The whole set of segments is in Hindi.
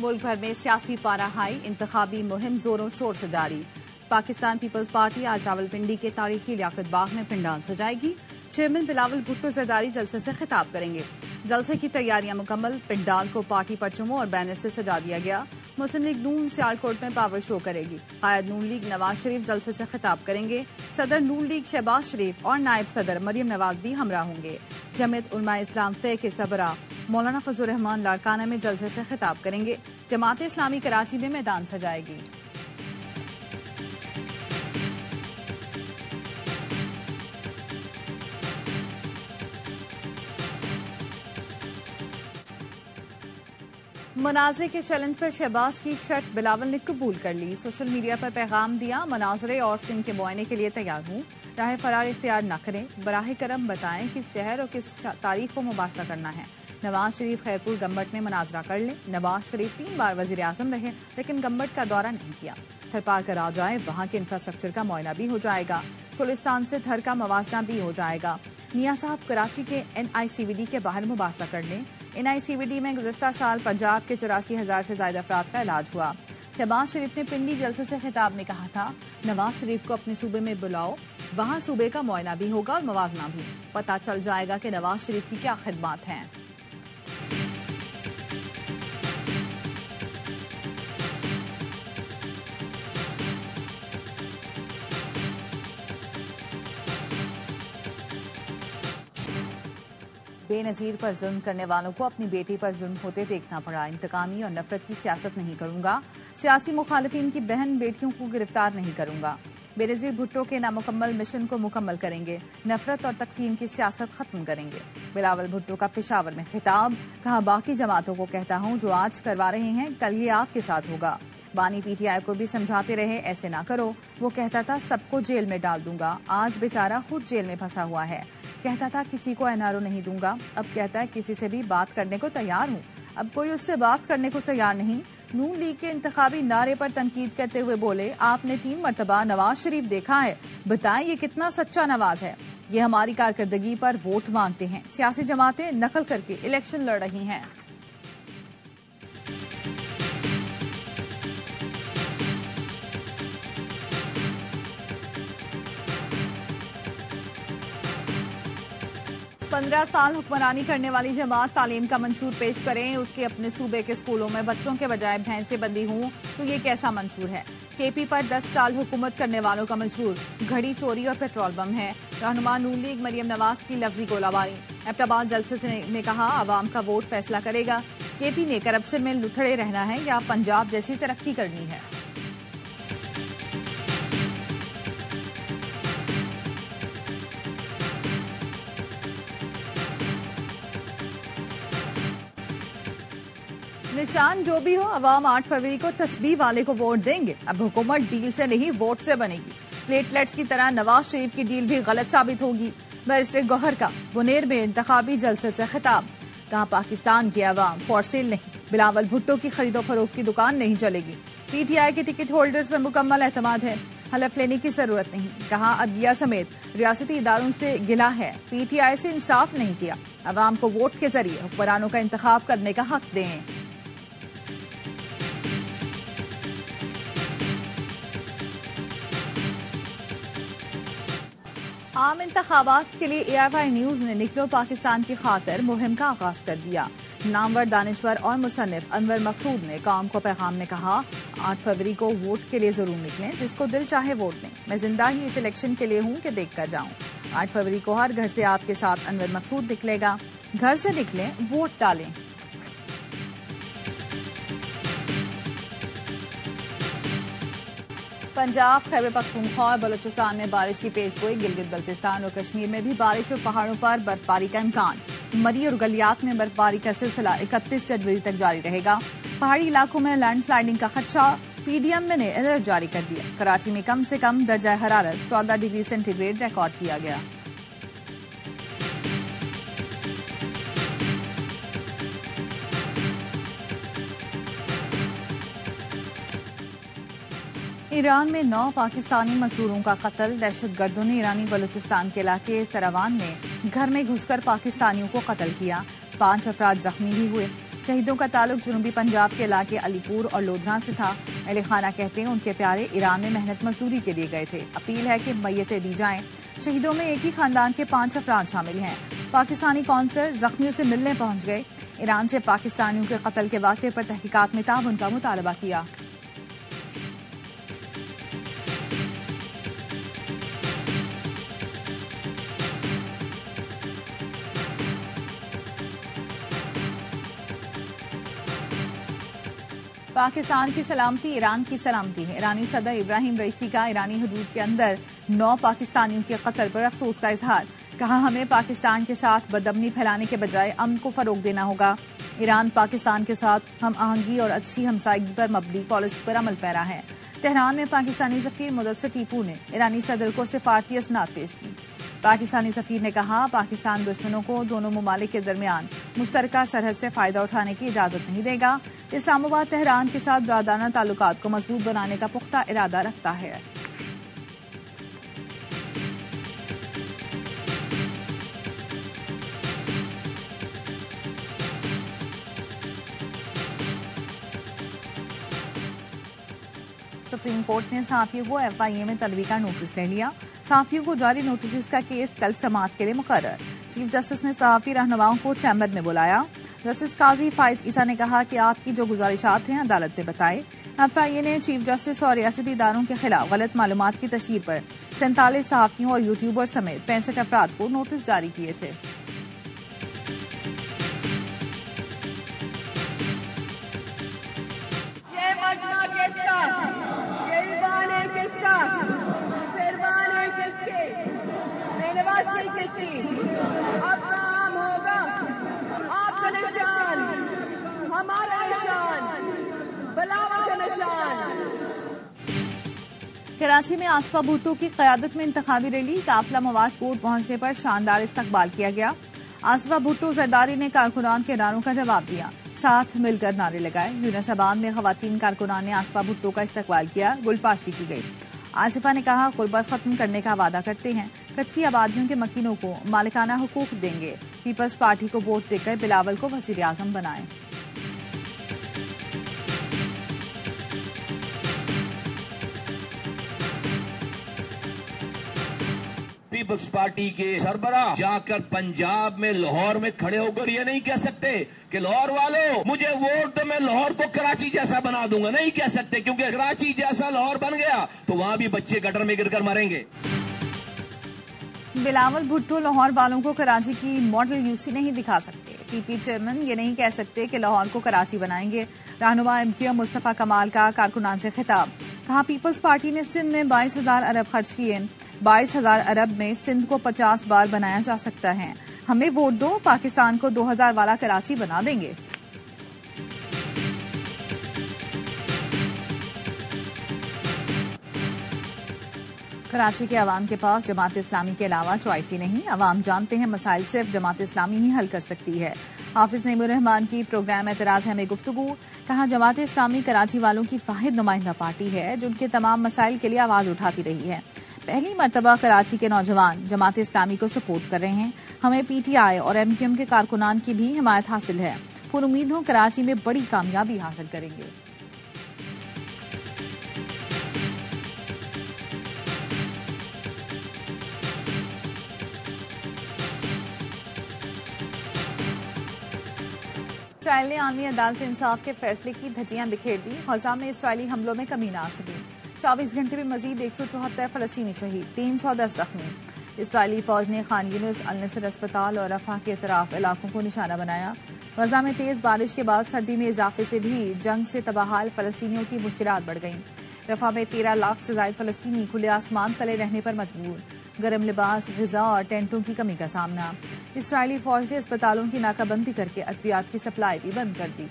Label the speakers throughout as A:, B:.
A: मुल्क भर में सियासी पारा हाई, इंतखाबी मुहिम जोरों शोर से जारी। पाकिस्तान पीपल्स पार्टी आज रावलपिंडी के तारीखी लियाकत बाग में पिंडान सजाएगी। चेयरमैन बिलावल भुट्टो जरदारी जलसे से खिताब करेंगे। जलसे की तैयारियां मुकम्मल। पिंडाल को पार्टी परचमों और बैनर से सजा दिया गया। मुस्लिम लीग नून सियालकोट में पावर शो करेगी। कायद नून लीग नवाज शरीफ जलसे से खिताब करेंगे। सदर नून लीग शहबाज शरीफ और नायब सदर मरियम नवाज भी हमरा होंगे। जमीयत उलमा इस्लाम फे के सबरा मौलाना फजल रहमान लाड़काना में जलसे से खिताब करेंगे। जमात इस्लामी कराची में मैदान सजाएगी। मनाजरे के चैलेंज पर शहबाज की शर्त बिलावल ने कबूल कर ली। सोशल मीडिया पर पैगाम दिया, मनाजरे और सिंध के मुआयने के लिए तैयार हूँ। राह फरार इख्तियार न करें, बराह करम बताएं किस शहर और किस तारीख को मुबासा करना है। नवाज शरीफ खैरपुर गम्बट में मनाजरा कर लें। नवाज शरीफ 3 बार वजीर आजम रहे लेकिन गम्बट का दौरा नहीं किया। थरपार कर आ जाए, वहां के इंफ्रास्ट्रक्चर का मुआयना भी हो जाएगा। चोलिस्तान से थर का मवाजना भी हो जाएगा। मियां साहब कराची के NICVD के बाहर मुबासा कर लें। NICVD में गुज़श्ता साल पंजाब के 84,000 से ज्यादा अफराद का इलाज हुआ। शहबाज शरीफ ने पिंडी जलसे से खिताब में कहा था, नवाज शरीफ को अपने सूबे में बुलाओ, वहां सूबे का मुआयना भी होगा और मवाजना भी। पता चल जाएगा कि नवाज शरीफ की क्या खिदमात हैं। बेनजीर पर जुल्म करने वालों को अपनी बेटी पर जुल्म होते देखना पड़ा। इंतकामी और नफरत की सियासत नहीं करूंगा। सियासी मुखालिफिन की बहन बेटियों को गिरफ्तार नहीं करूंगा। बेनजीर भुट्टो के नामुकम्मल मिशन को मुकम्मल करेंगे। नफरत और तकसीम की सियासत खत्म करेंगे। बिलावल भुट्टो का पेशावर में खिताब, कहा बाकी जमातों को कहता हूं जो आज करवा रहे हैं कल ये आपके साथ होगा। बानी PTI को भी समझाते रहे ऐसे ना करो। वो कहता था सबको जेल में डाल दूंगा, आज बेचारा खुद जेल में फंसा हुआ है। कहता था किसी को NRO नहीं दूंगा, अब कहता है किसी से भी बात करने को तैयार हूँ। अब कोई उससे बात करने को तैयार नहीं। नून लीग के इंतखाबी नारे पर तनकीद करते हुए बोले, आपने 3 मरतबा नवाज शरीफ देखा है, बताएं ये कितना सच्चा नवाज है। ये हमारी कारकर्दगी पर वोट मांगते हैं। सियासी जमातें नकल करके इलेक्शन लड़ रही हैं। पंद्रह साल हुक्मरानी करने वाली जमात तालीम का मंशूर पेश करें। उसके अपने सूबे के स्कूलों में बच्चों के बजाय भैंसें बंदी हूं तो ये कैसा मंशूर है। KP पर 10 साल हुकूमत करने वालों का मंशूर घड़ी चोरी और पेट्रोल बम है। रहनुमा नून लीग मरियम नवाज की लफ्जी गोलाबारी। एबटाबाद जलसे ने कहा आवाम का वोट फैसला करेगा। KP ने करप्शन में लुथड़े रहना है या पंजाब जैसी तरक्की करनी है। निशान जो भी हो, अवाम 8 फरवरी को तस्बीह वाले को वोट देंगे। अब हुकूमत डील से नहीं वोट से बनेगी। प्लेटलेट्स की तरह नवाज शरीफ की डील भी गलत साबित होगी। बैरिस्टर गौहर का बुनेर में इंतखाबी जलसे से खिताब, कहा पाकिस्तान की अवाम फॉर सेल नहीं। बिलावल भुट्टो की खरीदो फरोख्त की दुकान नहीं चलेगी। PTI के टिकट होल्डर्स पर मुकम्मल एतमाद है, हलफ लेने की जरूरत नहीं। कहा अदलिया समेत रियासती इदारों से गिला है, PTI से इंसाफ नहीं किया। अवाम को वोट के जरिए हुक्मरानों का इंतखाब करने का हक दें। आम इंतखाबात के लिए ARY न्यूज ने निकलो पाकिस्तान की खातिर मुहिम का आगाज कर दिया। नामवर दानिश्वर और मुसन्निफ अनवर मकसूद ने कौम को पैगाम में कहा, 8 फरवरी को वोट के लिए जरूर निकलें, जिसको दिल चाहे वोट दें। मैं जिंदा ही इस इलेक्शन के लिए हूं कि देख कर जाऊं। 8 फरवरी को हर घर से आपके साथ अनवर मकसूद निकलेगा। घर से निकलें, वोट डालें। पंजाब, खैबर पख्तूनख्वा और बलूचिस्तान में बारिश की पेशगोई। गिलगित बल्तिस्तान और कश्मीर में भी बारिश और पहाड़ों पर बर्फबारी का इम्कान। मरी और गलियात में बर्फबारी का सिलसिला 31 जनवरी तक जारी रहेगा। पहाड़ी इलाकों में लैंडस्लाइडिंग का खदशा। PDM ने अलर्ट जारी कर दिया। कराची में कम से कम दर्जा हरारत 14 डिग्री सेंटीग्रेड रिकॉर्ड किया गया। ईरान में 9 पाकिस्तानी मजदूरों का कत्ल। दहशतगर्दों ने ईरानी बलूचिस्तान के इलाके सरावान में घर में घुसकर पाकिस्तानियों को कत्ल किया। 5 अफराद जख्मी भी हुए। शहीदों का ताल्लुक जनूबी पंजाब के इलाके अलीपुर और लोधरा से था। अली खाना कहते हैं उनके प्यारे ईरान में मेहनत मजदूरी के लिए गए थे। अपील है कि मैयतें दी जाएं। शहीदों में एक ही खानदान के 5 अफराद शामिल हैं। पाकिस्तानी कौंसलर जख्मियों से मिलने पहुंच गए। ईरान से पाकिस्तानियों के कत्ल के वाक़े पर तहकीकात में ताउन का मुतालबा किया। पाकिस्तान की सलामती ईरान की सलामती है। ईरानी सदर इब्राहिम रईसी का ईरानी हदूद के अंदर 9 पाकिस्तानियों के कत्ल पर अफसोस का इजहार। कहा, हमें पाकिस्तान के साथ बदअमनी फैलाने के बजाय अमन को फरोग देना होगा। ईरान पाकिस्तान के साथ हम आहंगी और अच्छी हमसायगी पर मबनी पॉलिसी पर अमल पैरा है। तेहरान में पाकिस्तानी सफीर मुदस्सिर टीपू ने ईरानी सदर को सिफारती असनाद पेश की। पाकिस्तानी सफीर ने कहा, पाकिस्तान दुश्मनों को दोनों ममालिक के दरमियान मुश्तरका सरहद से फायदा उठाने की इजाजत नहीं देगा। इस्लामाबाद तेहरान के साथ बरादाराना ताल्लुकात को मजबूत बनाने का पुख्ता इरादा रखता है। सुप्रीम कोर्ट ने सहाफियों को FIA में तलबी का नोटिस ले लिया। सहाफियों को जारी नोटिस का केस कल समाअत के लिए मुकर्रर। चीफ जस्टिस ने सहाफी रहनुमाओं को चैम्बर में बुलाया। जस्टिस काजी फाइज ईसा ने कहा कि आपकी जो गुजारिशात हैं अदालत में बताए। FIA ने चीफ जस्टिस और रियासती इदारों के खिलाफ गलत मालूमात की तशहीर पर 47 सहाफियों और यूट्यूबर समेत 65 अफराद को नोटिस जारी किए थे।
B: ये मजमा किसका? ये ईमान है किसका? फिरमान है किसके? बेनवासी किसकी? अब काम होगा। आपका निशान, हमारा निशान, बलावा का निशान।
A: कराची में आसफा भुट्टो की क़यादत में इंतखाबी रैली। काफिला मवाज कोर्ट पहुंचने पर शानदार इस्तकबाल किया गया। आसफा भुट्टो जरदारी ने कारकुनान के नारों का जवाब दिया, साथ मिलकर नारे लगाए। यूनिसाबाद में खवातीन कारकुनान ने आसफा भुट्टो का इस्तकबाल किया, गुलपाशी की गई। आसिफा ने कहा, गुर्बत खत्म करने का वादा करते हैं, कच्ची आबादियों के मकीनों को मालिकाना हुकूक देंगे। पीपल्स पार्टी को वोट देकर बिलावल को वजीर आजम बनाएं।
C: पीपल्स पार्टी के सरबराह जाकर पंजाब में लाहौर में खड़े होकर ये नहीं कह सकते कि लाहौर वालों मुझे वोट दो, मैं लाहौर को कराची जैसा बना दूंगा। नहीं कह सकते, क्योंकि कराची जैसा लाहौर बन गया तो वहां भी बच्चे गटर में गिरकर मरेंगे।
A: बिलावल भुट्टो लाहौर वालों को कराची की मॉडल यूसी नहीं दिखा सकते। पीपी चेयरमैन ये नहीं कह सकते कि लाहौर को कराची बनाएंगे। रहनुमा MTM मुस्तफा कमाल का कारकुनान से खिताब। कहा, पीपल्स पार्टी ने सिंध में 22,000 अरब खर्च किए। 22,000 अरब में सिंध को 50 बार बनाया जा सकता है। हमें वोट दो, पाकिस्तान को 2000 वाला कराची बना देंगे। कराची के अवाम के पास जमात इस्लामी के अलावा चॉइस ही नहीं। अवाम जानते हैं मसाइल सिर्फ जमात इस्लामी ही हल कर सकती है। हाफिज नईमुर रहमान की प्रोग्राम एतराज है में गुफ्तगू। कहा, जमात इस्लामी कराची वालों की वाहिद नुमाइंदा पार्टी है जो उनके तमाम मसाइल के लिए आवाज उठाती रही है। पहली मर्तबा कराची के नौजवान जमात इस्लामी को सपोर्ट कर रहे हैं। हमें PTI और MTM के कारकुनान की भी हिमायत हासिल है। पूरी उम्मीद हो कराची में बड़ी कामयाबी हासिल करेंगे। इसराइल ने आलमी अदालत इंसाफ के फैसले की धज्जियां बिखेर दी। गजा में इसराइली हमलों में कमी न आ सकी। 24 घंटे में मजीद 174 फलस्तीनी शहीद, 310 जख्मी। इसराइली फौज ने खान यूनिस, अल नसर अस्पताल और रफा के इतराफ इलाकों को निशाना बनाया। गजा में तेज बारिश के बाद सर्दी में इजाफे से भी जंग से तबाहाल फलस्तीनियों की मुश्किलात बढ़ गईं। रफा में 13 लाख से ज्यादा फलस्तीनी खुले आसमान तले रहने पर मजबूर। गर्म लिबास, ग़िज़ा और टेंटों की कमी का सामना। इसराइली फौज ने अस्पतालों की नाकाबंदी करके अद्वियात की सप्लाई भी बंद कर दी।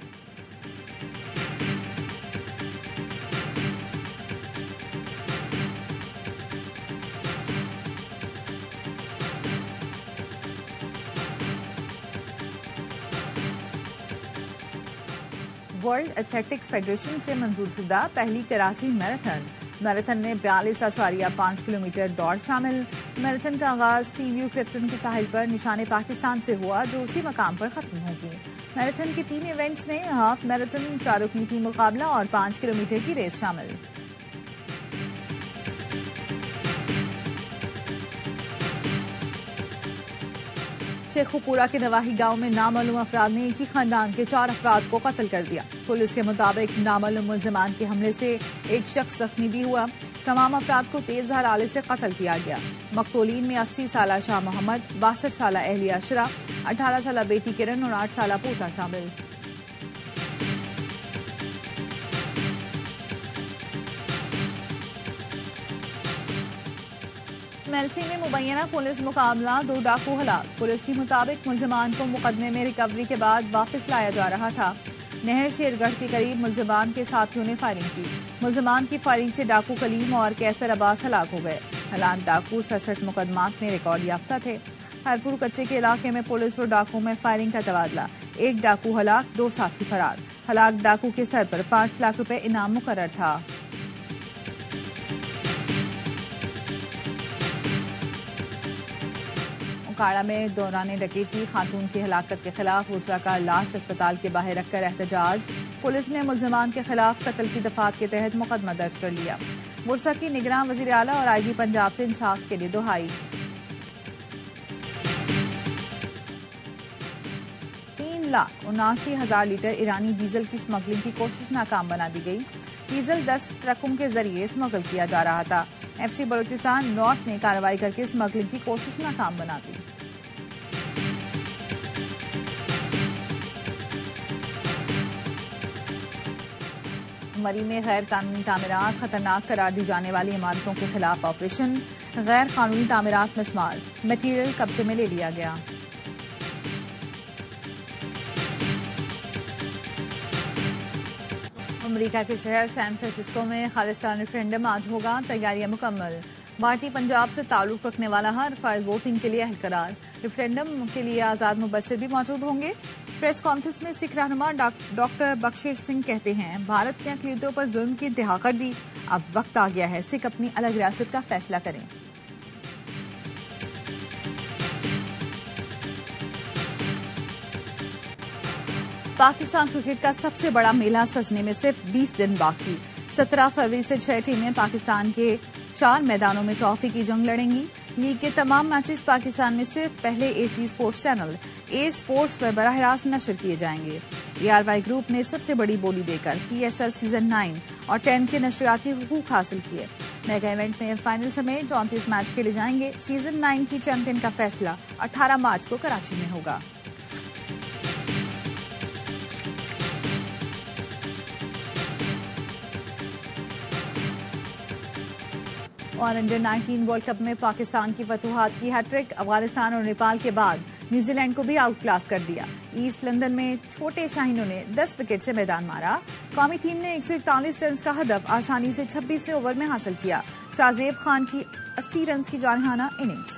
A: वर्ल्ड एथलेटिक्स फेडरेशन से मंजूर शुदा पहली कराची मैराथन में 42.5 किलोमीटर दौड़ शामिल। मैराथन का आगाज सीव्यू क्लिफ्टन के साहिल पर निशाने पाकिस्तान से हुआ, जो उसी मकाम पर खत्म होगी। मैराथन के 3 इवेंट्स में हाफ मैराथन, 4 रुकनी टीम मुकाबला और 5 किलोमीटर की रेस शामिल। शेखुपुरा के नवाही गांव में नामालूम अफराद ने एक ही खानदान के 4 अफराद को कत्ल कर दिया। पुलिस के मुताबिक नामालूम मुल्जिमान के हमले से एक शख्स जख्मी भी हुआ। तमाम अफराद को तेज धार आले से कत्ल किया गया। मकतूलीन में 80 साला शाह मोहम्मद, 62 साला अहलिया अशरा, 18 साला बेटी किरण और 8 साला पोता शामिल। मेलसी में मुबैना पुलिस मुकाबला, 2 डाकू हलाक। पुलिस के मुताबिक मुल्जिमान को मुकदमे में रिकवरी के बाद वापस लाया जा रहा था। नहर शेरगढ़ के करीब मुल्जिमान के साथियों ने फायरिंग की। मुल्जिमान की फायरिंग से डाकू कलीम और कैसर अब्बास हलाक हो गए। हलाक डाकू 67 मुकदमात में रिकॉर्ड याफ्ता थे। हरपुर कच्चे के इलाके में पुलिस और डाकू में फायरिंग का तबादला, 1 डाकू हलाक, 2 साथी फरार। हलाक डाकू के सर पर 5 लाख रुपए इनाम मुकर्रर था। उकाड़ा में दौरान डकैती, खातून की हलाकत के खिलाफ उर्सा का लाश अस्पताल के बाहर रखकर एहतजाज। पुलिस ने मुल्जिमान के खिलाफ कत्ल की दफात के तहत मुकदमा दर्ज कर लिया। उर्सा की निगरान वजीर आला और IG पंजाब से इंसाफ के लिए दुहाई। 3,79,000 लीटर ईरानी डीजल की स्मगलिंग की कोशिश नाकाम बना दी गई। डीजल 10 ट्रकों के जरिए स्मगल किया जा रहा था। FC बलूचिस्तान नॉर्थ ने कार्रवाई करके स्मगलिंग की कोशिश नाकाम बना दी। मरी में गैर कानूनी तामीरात, खतरनाक करार दी जाने वाली इमारतों के खिलाफ ऑपरेशन। गैर कानूनी तामीरात में स्मार मटीरियल कब्जे में ले लिया गया। अमेरिका के शहर सैन फ्रांसिस्को में खालिस्तान रेफरेंडम आज होगा, तैयारियां मुकम्मल। भारतीय पंजाब से ताल्लुक रखने वाला हर फर्द वोटिंग के लिए अहल करार। रेफरेंडम के लिए आजाद मुबस्सिर भी मौजूद होंगे। प्रेस कॉन्फ्रेंस में सिख रहनुमा डॉक्टर बख्शीर सिंह कहते हैं, भारत ने अक़लियतों पर जुल्म की इंतहा कर दी, अब वक्त आ गया है सिख अपनी अलग रियासत का फैसला करें। पाकिस्तान क्रिकेट का सबसे बड़ा मेला सजने में सिर्फ 20 दिन बाकी। 17 फरवरी से 6 टीमें पाकिस्तान के 4 मैदानों में ट्रॉफी की जंग लड़ेंगी। लीग के तमाम मैचेस पाकिस्तान में सिर्फ पहले AG sports channel A sports पर बराह रास्त नशर किए जाएंगे। ARY ग्रुप ने सबसे बड़ी बोली देकर PSL सीजन 9 और 10 के नशरियाती हुकूक हासिल किए। मेगा इवेंट में फाइनल समेत 34 मैच खेले जाएंगे। सीजन 9 की चैंपियन का फैसला 18 मार्च को कराची में होगा। और अंडर 19 वर्ल्ड कप में पाकिस्तान की फतुहात की हैट्रिक। अफगानिस्तान और नेपाल के बाद न्यूजीलैंड को भी आउट क्लास कर दिया। ईस्ट लंदन में छोटे शाहीनों ने 10 विकेट से मैदान मारा। कौमी टीम ने 141 रन का हदफ आसानी से 26वें ओवर में हासिल किया। शाहजेब खान की 80 रन की जारहाना इनिंग्स।